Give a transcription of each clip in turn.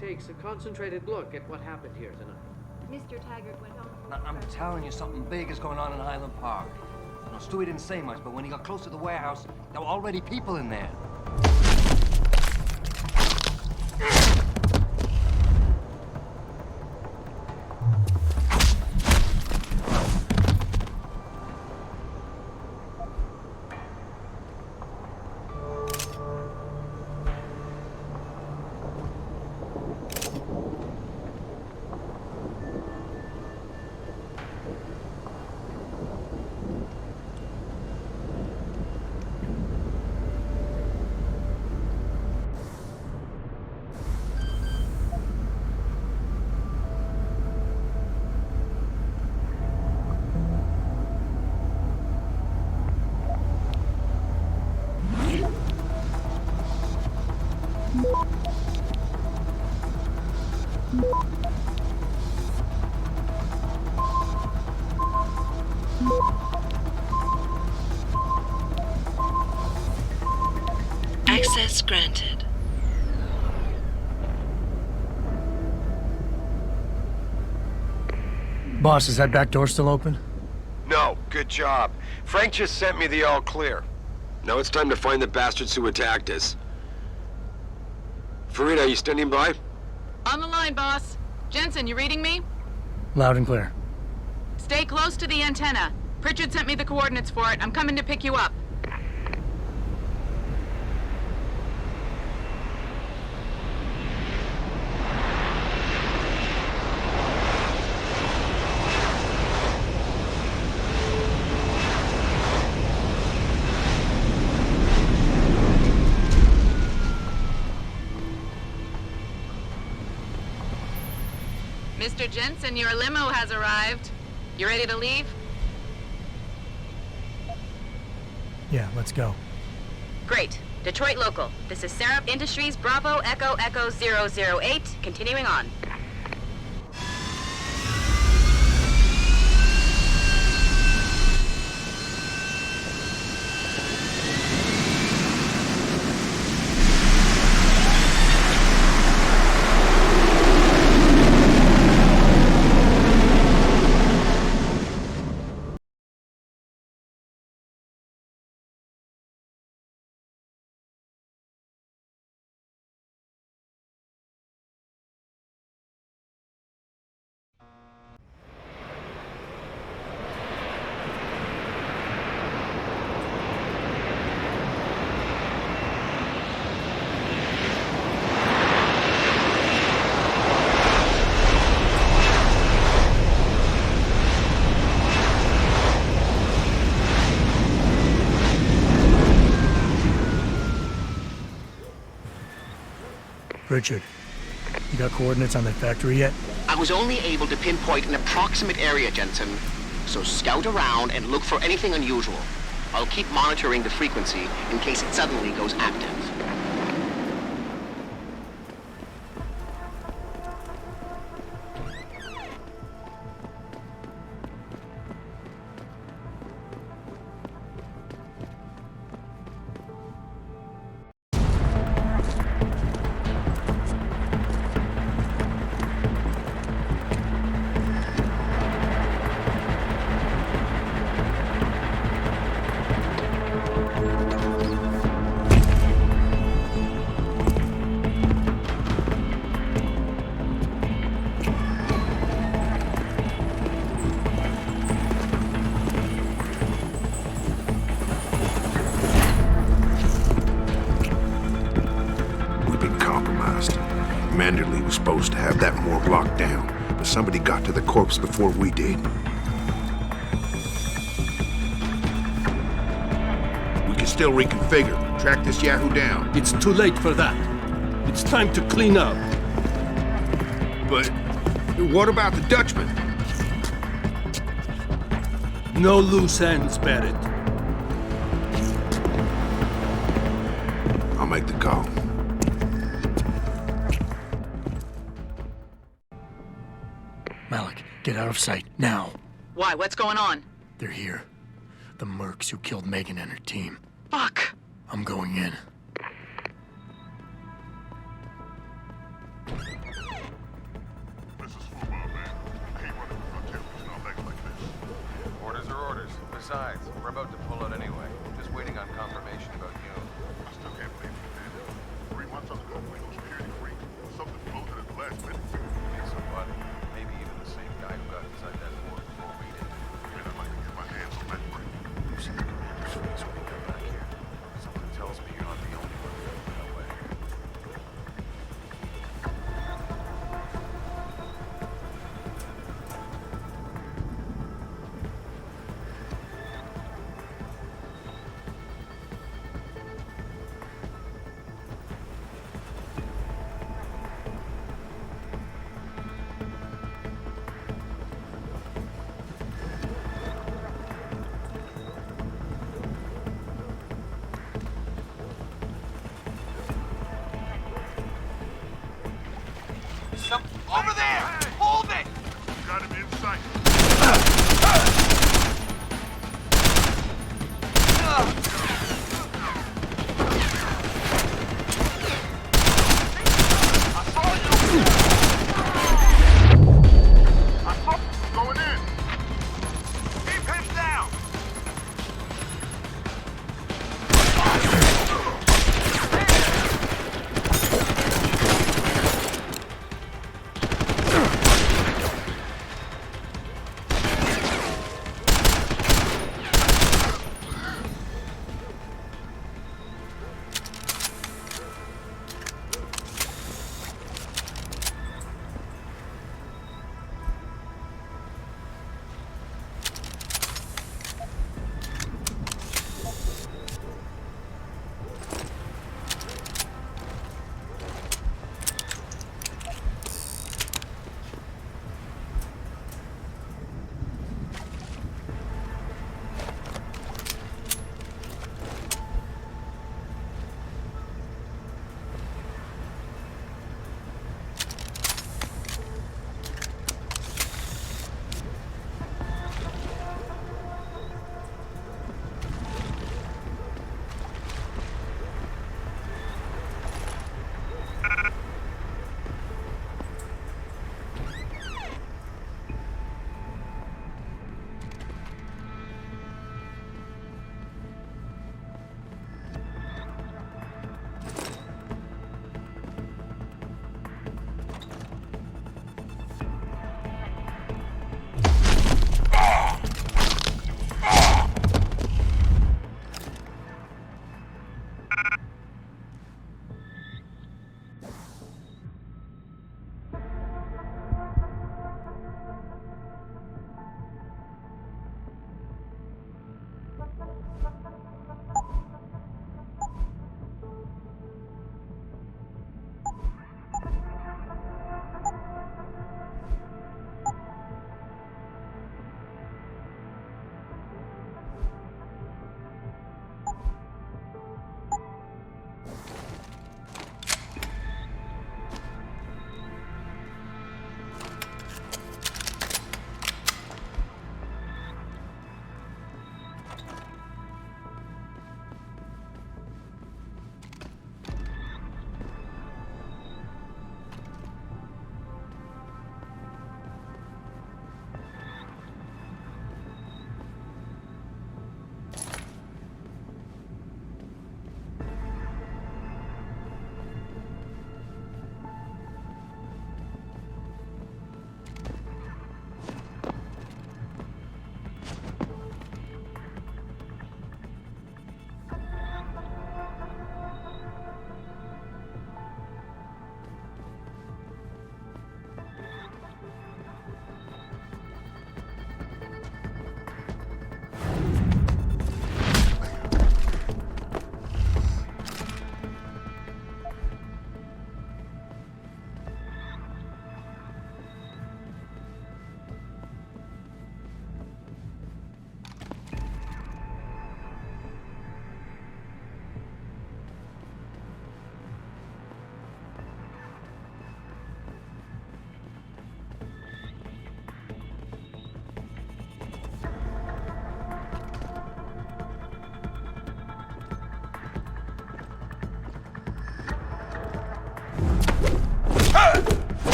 takes a concentrated look at what happened here tonight. Mr. Taggart went on. I'm telling you, something big is going on in Highland Park. Now, Stewie didn't say much, but when he got close to the warehouse, there were already people in there. Access granted. Boss, is that back door still open? No, good job. Frank just sent me the all clear. Now it's time to find the bastards who attacked us. Farida, you standing by? On the line, boss. Jensen, you reading me? Loud and clear. Stay close to the antenna. Pritchard sent me the coordinates for it. I'm coming to pick you up. Mr. Jensen, your limo has arrived. You ready to leave? Yeah, let's go. Great. Detroit local. This is Sarah Industries Bravo Echo Echo 008, continuing on. Richard, you got coordinates on that factory yet? I was only able to pinpoint an approximate area, Jensen. So scout around and look for anything unusual. I'll keep monitoring the frequency in case it suddenly goes active. Manderley was supposed to have that morgue locked down, but somebody got to the corpse before we did. We can still reconfigure, track this Yahoo down. It's too late for that. It's time to clean up. But what about the Dutchman? No loose ends, Barrett. I'll make the call. Malik, get out of sight, now. Why? What's going on? They're here. The mercs who killed Megan and her team. Fuck! I'm going in. Besides, we're about to pull out anyway. Just waiting on confirmation about you. I still can't believe you did it. 3 months ago, legal security breach. Something floated at the last minute. Maybe somebody. Maybe even the same guy who got inside that door before we did. Man, I'd like to get my hands on that break. You see the commander's face when we come back here. Something tells me you're not the only one feeling that way.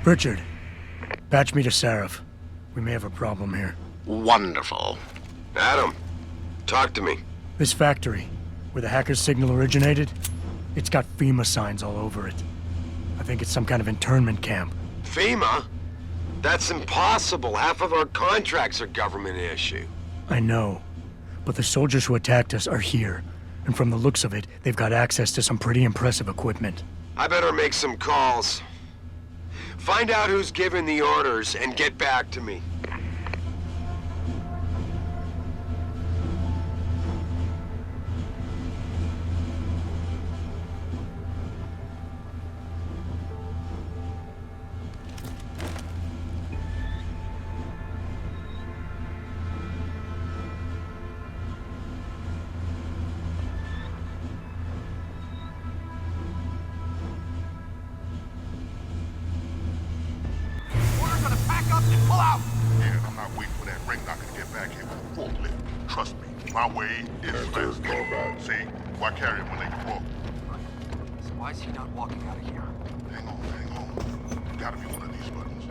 Richard, patch me to Sarif. We may have a problem here. Wonderful. Adam, talk to me. This factory, where the hacker's signal originated, it's got FEMA signs all over it. I think it's some kind of internment camp. FEMA? That's impossible. Half of our contracts are government issue. I know, but the soldiers who attacked us are here. And from the looks of it, they've got access to some pretty impressive equipment. I better make some calls. Find out who's giving the orders and get back to me. Yeah, I'm not waiting for that ring knocker to get back here with a forklift. Trust me, my way is fast. See, why carry him when they can walk? So why is he not walking out of here? Hang on. Gotta be one of these buttons.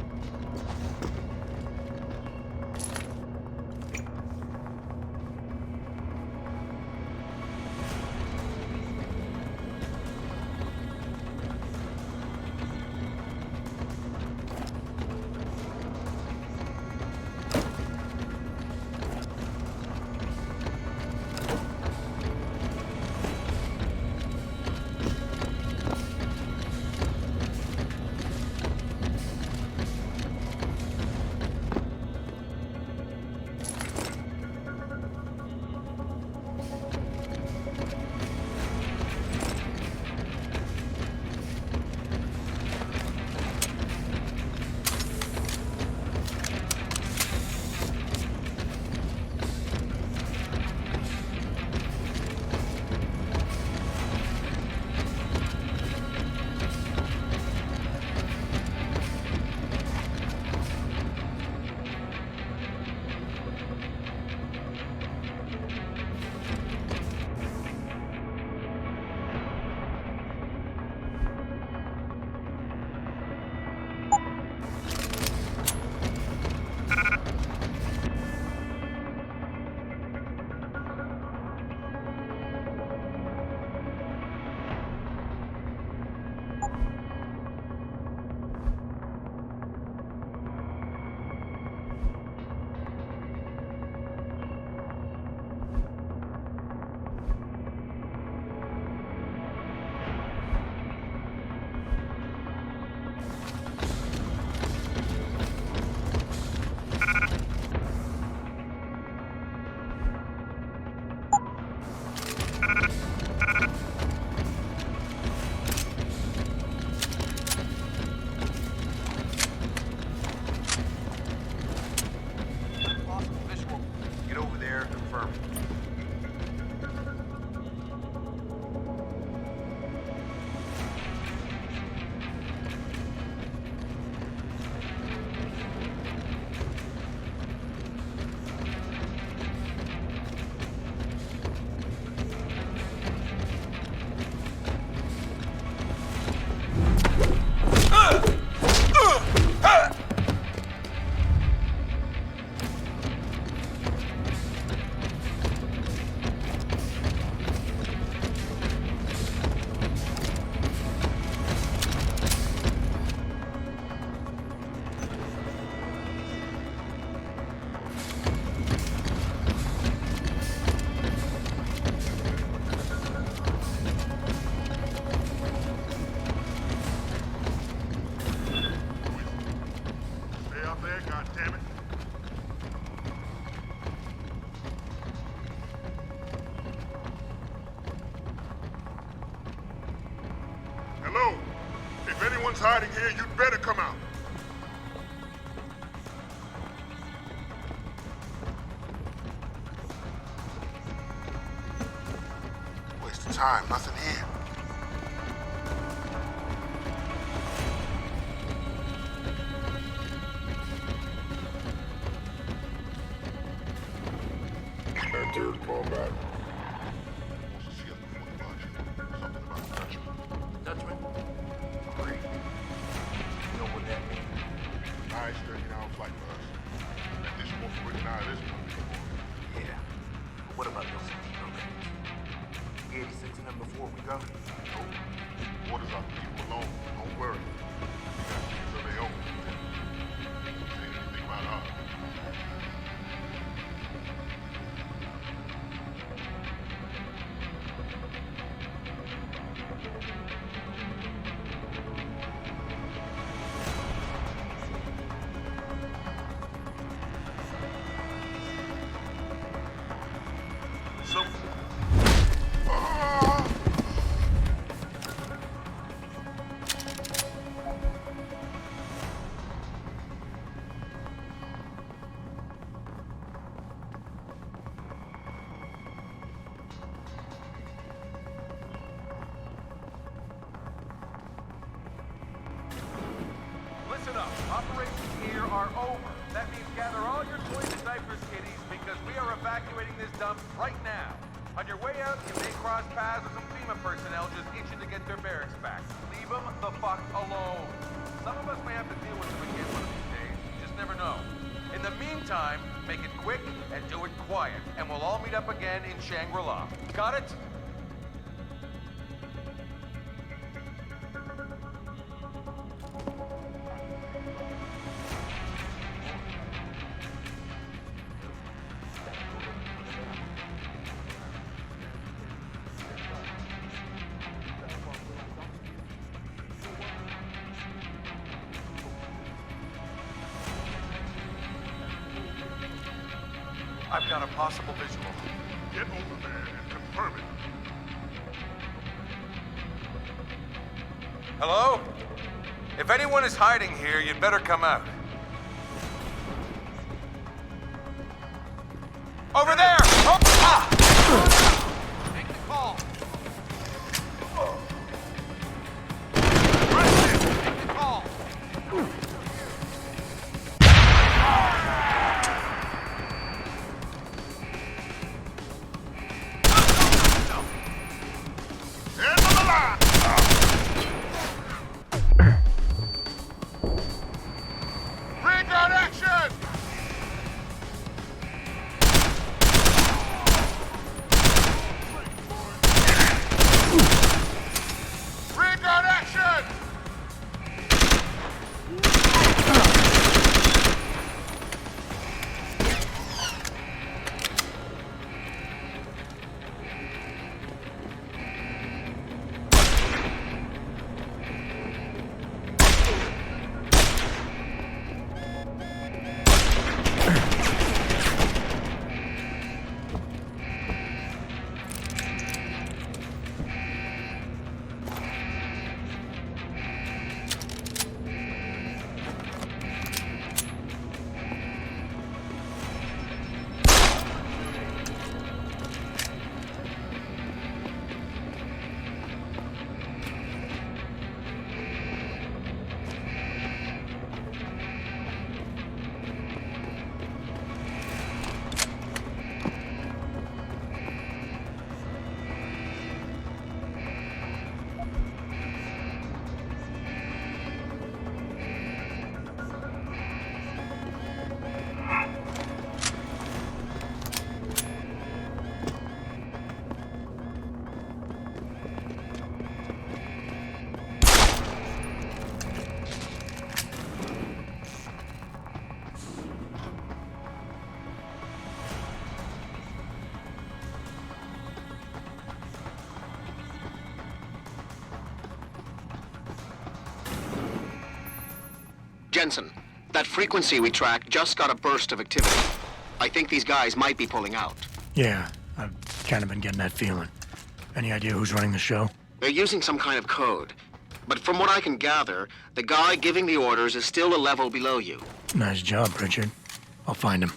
Hello? If anyone's hiding here, you'd better come out. Waste of time, nothing here. Enter combat. Wants to see us before the launch. Something about Dutchman. Dutchman? Great. You know what that means. flight for us. At least we won't be breaking out of this one anymore. Yeah. But what about those T-Rockets? 86 of them before we go? Nope. Orders are leave them alone. Don't worry. We got things of their own. Saying anything about ours. Listen up. Operations here are over. That means gather all your toy snipers kitties because we are evacuating this dump right now. On your way out, you may cross paths with some FEMA personnel just itching to get their barracks back. Leave them the fuck alone. Some of us may have to deal with them again one of these days. You just never know. In the meantime, make it quick and do it quiet, and we'll all meet up again in Shangri-La. Got it? I've got a possible visual. Get over there and confirm it. Hello? If anyone is hiding here, you'd better come out. Over there! Oh, ah! Make the call. Make the call. Jensen, that frequency we tracked just got a burst of activity. I think these guys might be pulling out. Yeah, I've kind of been getting that feeling. Any idea who's running the show? They're using some kind of code. But from what I can gather, the guy giving the orders is still a level below you. Nice job, Richard. I'll find him.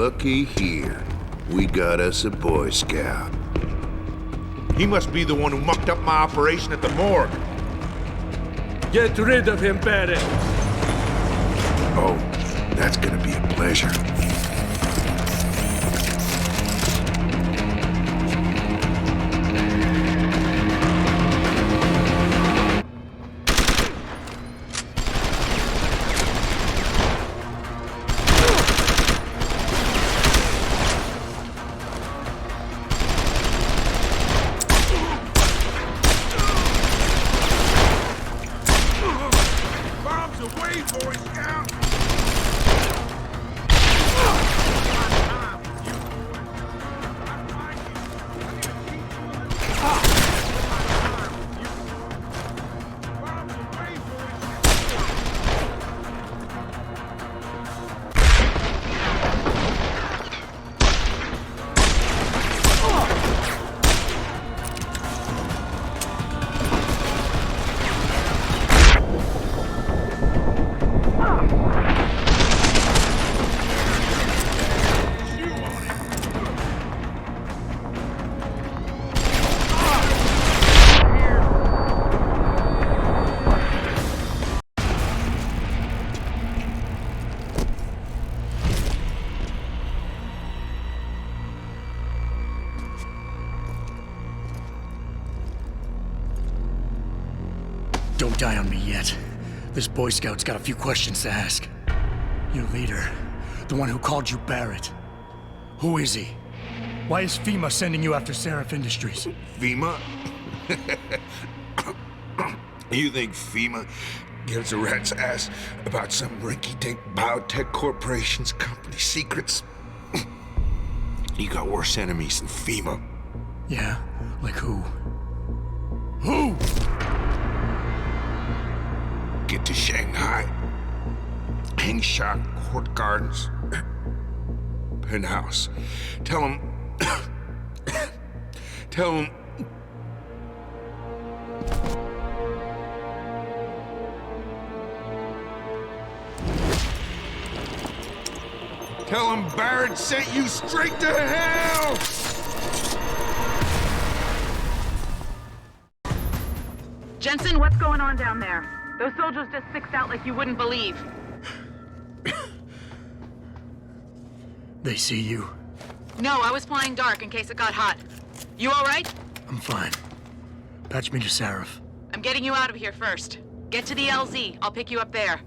looky here. We got us a Boy Scout. He must be the one who mucked up my operation at the morgue. Get rid of him, Barrett. Oh, that's gonna be a pleasure. Don't die on me yet. This Boy Scout's got a few questions to ask. Your leader, the one who called you Barrett. Who is he? Why is FEMA sending you after Seraph Industries? FEMA? You think FEMA gives a rat's ass about some rinky-dink biotech corporation's company secrets? You got worse enemies than FEMA. Yeah? Like who? Who? Get to Shanghai. Hangsha Court Gardens. Penthouse. Tell him... Tell him... Tell him Barrett sent you straight to hell! Jensen, what's going on down there? Those soldiers just sixed out like you wouldn't believe. They see you? No, I was flying dark in case it got hot. You all right? I'm fine. Patch me to Seraph. I'm getting you out of here first. Get to the LZ. I'll pick you up there.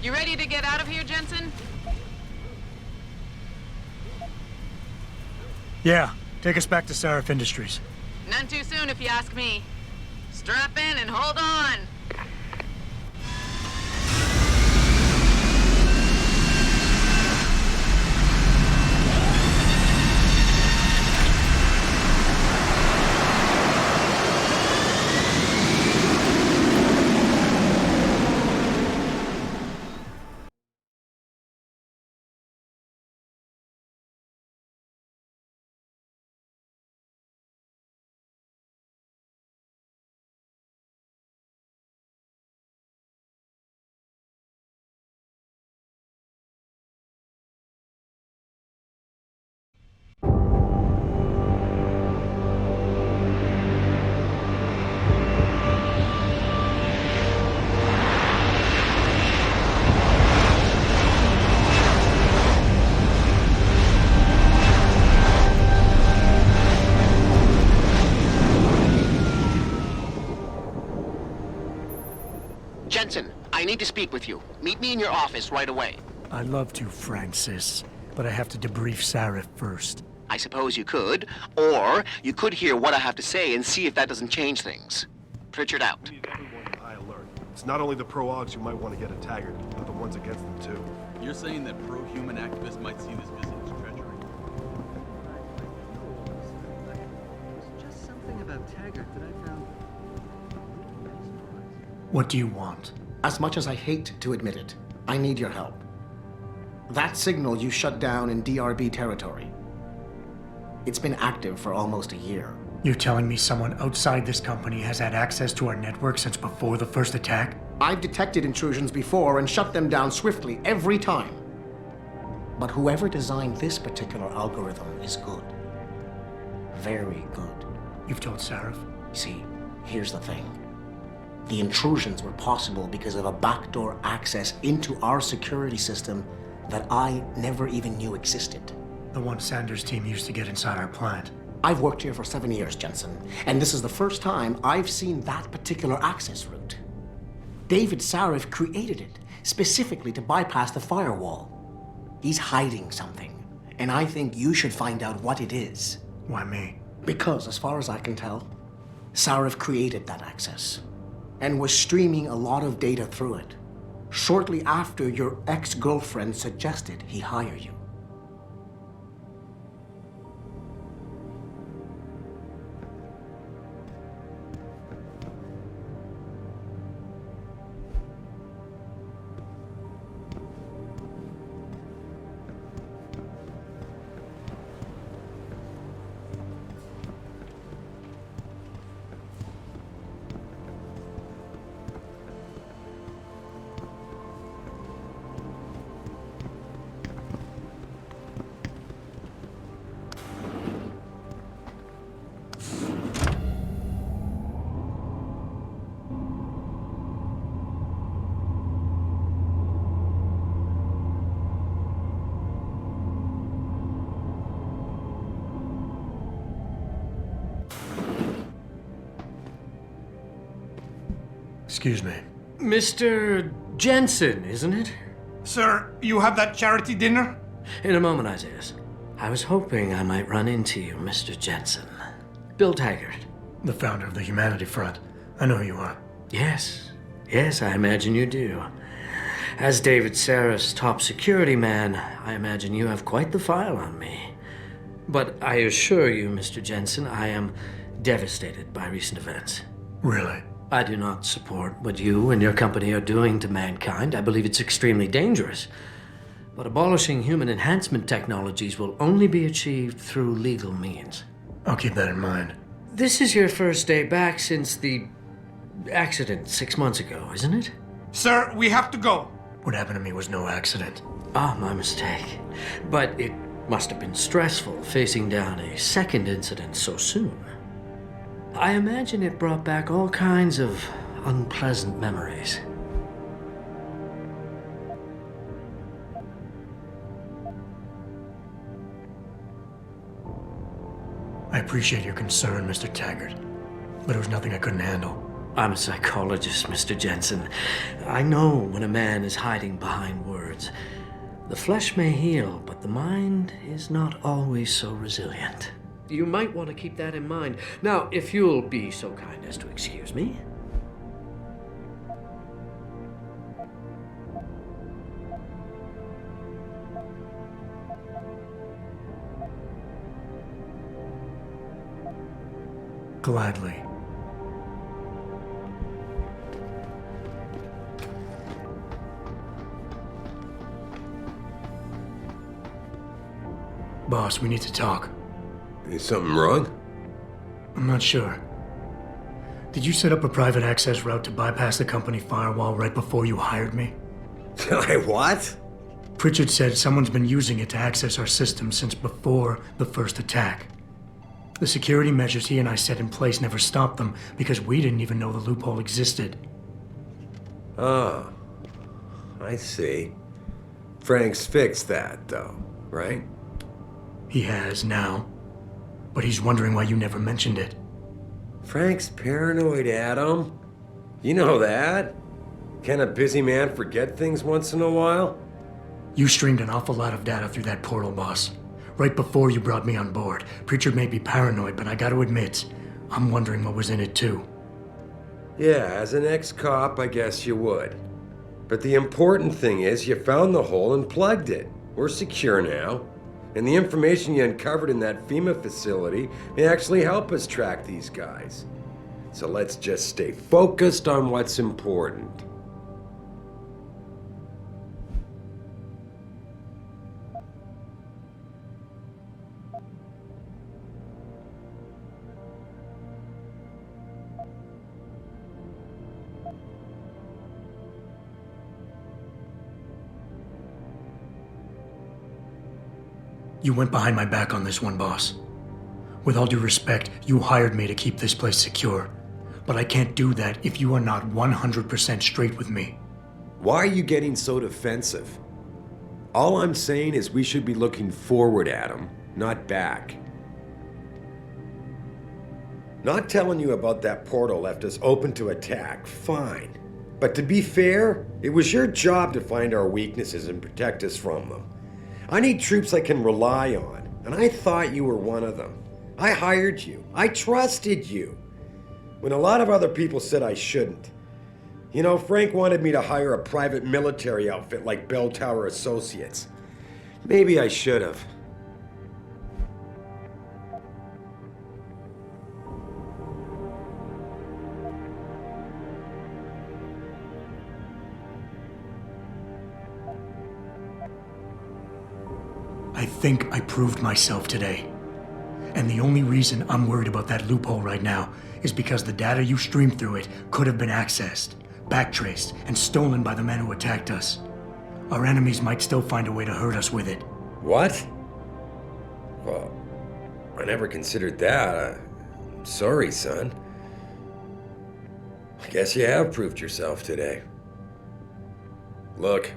You ready to get out of here, Jensen? Yeah, take us back to Seraph Industries. None too soon, if you ask me. Strap in and hold on. Jensen, I need to speak with you. Meet me in your office right away. I'd love to, Francis, but I have to debrief Seraph first. I suppose you could, or you could hear what I have to say and see if that doesn't change things. Pritchard out. We need everyone on high alert. It's not only the pro-augs who might want to get a Taggart, but the ones against them too. You're saying that pro-human activists might see this visit as treachery? There's just something about Taggart that I found. What do you want? As much as I hate to admit it, I need your help. That signal you shut down in DRB territory. It's been active for almost a year. You're telling me someone outside this company has had access to our network since before the first attack? I've detected intrusions before and shut them down swiftly every time. But whoever designed this particular algorithm is good. Very good. You've told Sarif? See, here's the thing. The intrusions were possible because of a backdoor access into our security system that I never even knew existed. The one Sanders' team used to get inside our plant. I've worked here for 7 years, Jensen, and this is the first time I've seen that particular access route. David Sarif created it specifically to bypass the firewall. He's hiding something, and I think you should find out what it is. Why me? Because, as far as I can tell, Sarif created that access and was streaming a lot of data through it shortly after your ex-girlfriend suggested he hire you. Excuse me. Mr. Jensen, isn't it? Sir, you have that charity dinner? In a moment, Isaias. I was hoping I might run into you, Mr. Jensen. Bill Taggart. The founder of the Humanity Front. I know who you are. Yes. Yes, I imagine you do. As David Sarif's top security man, I imagine you have quite the file on me. But I assure you, Mr. Jensen, I am devastated by recent events. Really? I do not support what you and your company are doing to mankind. I believe it's extremely dangerous. But abolishing human enhancement technologies will only be achieved through legal means. I'll keep that in mind. This is your first day back since the accident 6 months ago, isn't it? Sir, we have to go. What happened to me was no accident. Ah, my mistake. But it must have been stressful facing down a second incident so soon. I imagine it brought back all kinds of unpleasant memories. I appreciate your concern, Mr. Taggart, but it was nothing I couldn't handle. I'm a psychologist, Mr. Jensen. I know when a man is hiding behind words. The flesh may heal, but the mind is not always so resilient. You might want to keep that in mind. Now, if you'll be so kind as to excuse me. Gladly. Boss, we need to talk. Is something wrong? I'm not sure. Did you set up a private access route to bypass the company firewall right before you hired me? What? Pritchard said someone's been using it to access our system since before the first attack. The security measures he and I set in place never stopped them because we didn't even know the loophole existed. Oh, I see. Frank's fixed that, though, right? He has now, but he's wondering why you never mentioned it. Frank's paranoid, Adam. You know that. Can a busy man forget things once in a while? You streamed an awful lot of data through that portal, boss. Right before you brought me on board, Preacher may be paranoid, but I gotta admit, I'm wondering what was in it too. Yeah, as an ex-cop, I guess you would. But the important thing is you found the hole and plugged it. We're secure now. And the information you uncovered in that FEMA facility may actually help us track these guys. So let's just stay focused on what's important. You went behind my back on this one, boss. With all due respect, you hired me to keep this place secure. But I can't do that if you are not 100% straight with me. Why are you getting so defensive? All I'm saying is we should be looking forward at him, not back. Not telling you about that portal left us open to attack, fine. But to be fair, it was your job to find our weaknesses and protect us from them. I need troops I can rely on, and I thought you were one of them. I hired you. I trusted you. When a lot of other people said I shouldn't. You know, Frank wanted me to hire a private military outfit like Bell Tower Associates. Maybe I should have. I think I proved myself today. And the only reason I'm worried about that loophole right now is because the data you streamed through it could have been accessed, backtraced, and stolen by the men who attacked us. Our enemies might still find a way to hurt us with it. What? Well, I never considered that. I'm sorry, son. I guess you have proved yourself today. Look,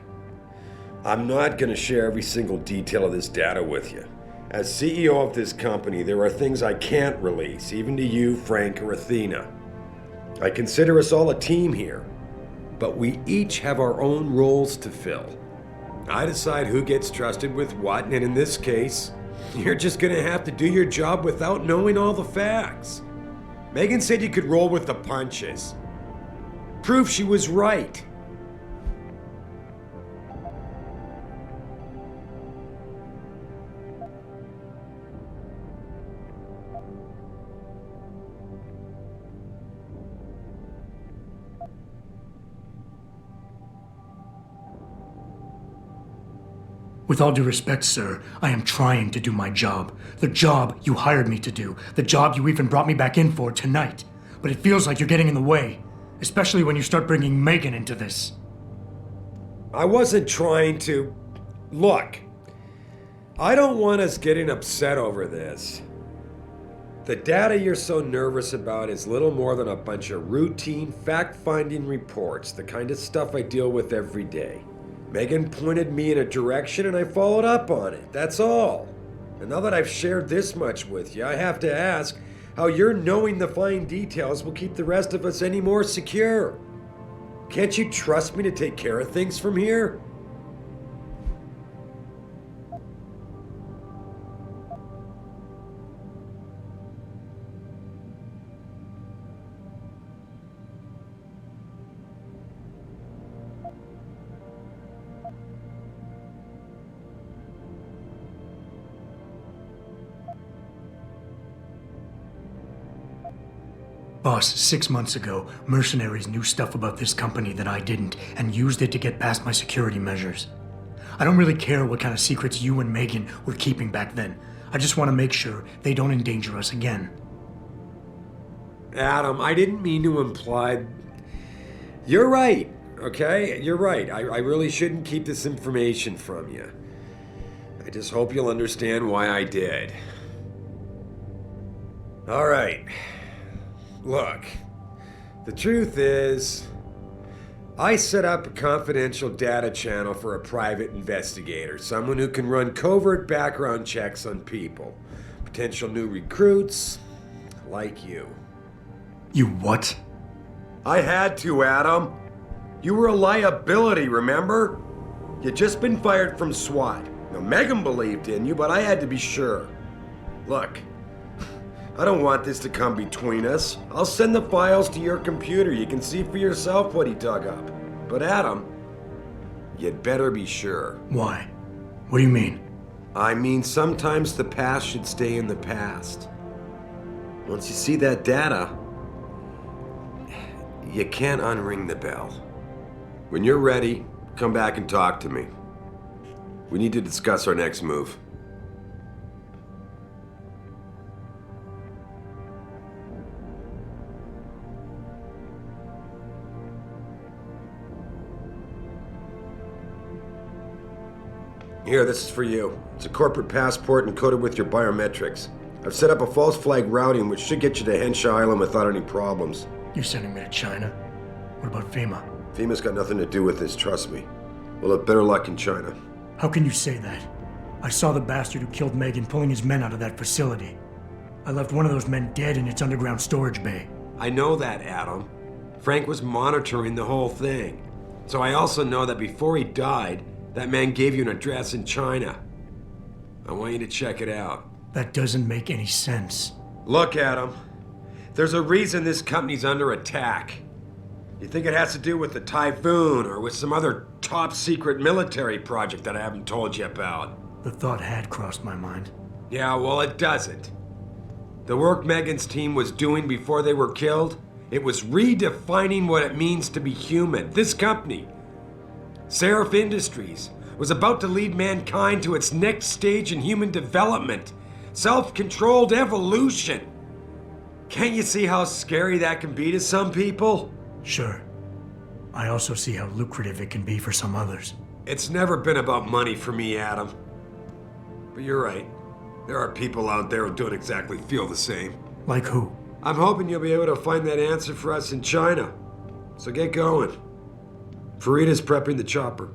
I'm not gonna share every single detail of this data with you. As CEO of this company, there are things I can't release, even to you, Frank, or Athena. I consider us all a team here, but we each have our own roles to fill. I decide who gets trusted with what, and in this case, you're just gonna have to do your job without knowing all the facts. Megan said you could roll with the punches. Proof she was right. With all due respect, sir, I am trying to do my job. The job you hired me to do. The job you even brought me back in for tonight. But it feels like you're getting in the way. Especially when you start bringing Megan into this. I wasn't trying to... Look, I don't want us getting upset over this. The data you're so nervous about is little more than a bunch of routine, fact-finding reports, the kind of stuff I deal with every day. Megan pointed me in a direction and I followed up on it, that's all. And now that I've shared this much with you, I have to ask how your knowing the fine details will keep the rest of us any more secure. Can't you trust me to take care of things from here? Boss, 6 months ago, mercenaries knew stuff about this company that I didn't and used it to get past my security measures. I don't really care what kind of secrets you and Megan were keeping back then. I just want to make sure they don't endanger us again. Adam, I didn't mean to imply... You're right, okay? You're right. I really shouldn't keep this information from you. I just hope you'll understand why I did. All right. Look, the truth is, I set up a confidential data channel for a private investigator, someone who can run covert background checks on people, potential new recruits, like you. You what? I had to, Adam. You were a liability, remember? You'd just been fired from SWAT. Now, Megan believed in you, but I had to be sure. Look, I don't want this to come between us. I'll send the files to your computer. You can see for yourself what he dug up. But Adam, you'd better be sure. Why? What do you mean? I mean, sometimes the past should stay in the past. Once you see that data, you can't unring the bell. When you're ready, come back and talk to me. We need to discuss our next move. Here, this is for you. It's a corporate passport encoded with your biometrics. I've set up a false flag routing which should get you to Henshaw Island without any problems. You're sending me to China? What about FEMA? FEMA's got nothing to do with this, trust me. We'll have better luck in China. How can you say that? I saw the bastard who killed Megan pulling his men out of that facility. I left one of those men dead in its underground storage bay. I know that, Adam. Frank was monitoring the whole thing. So I also know that before he died, that man gave you an address in China. I want you to check it out. That doesn't make any sense. Look, Adam. There's a reason this company's under attack. You think it has to do with the typhoon or with some other top-secret military project that I haven't told you about? The thought had crossed my mind. Yeah, well, it doesn't. The work Megan's team was doing before they were killed, it was redefining what it means to be human. This company, Seraph Industries, was about to lead mankind to its next stage in human development. Self-controlled evolution. Can't you see how scary that can be to some people? Sure. I also see how lucrative it can be for some others. It's never been about money for me, Adam. But you're right. There are people out there who don't exactly feel the same. Like who? I'm hoping you'll be able to find that answer for us in China. So get going. Farida's prepping the chopper.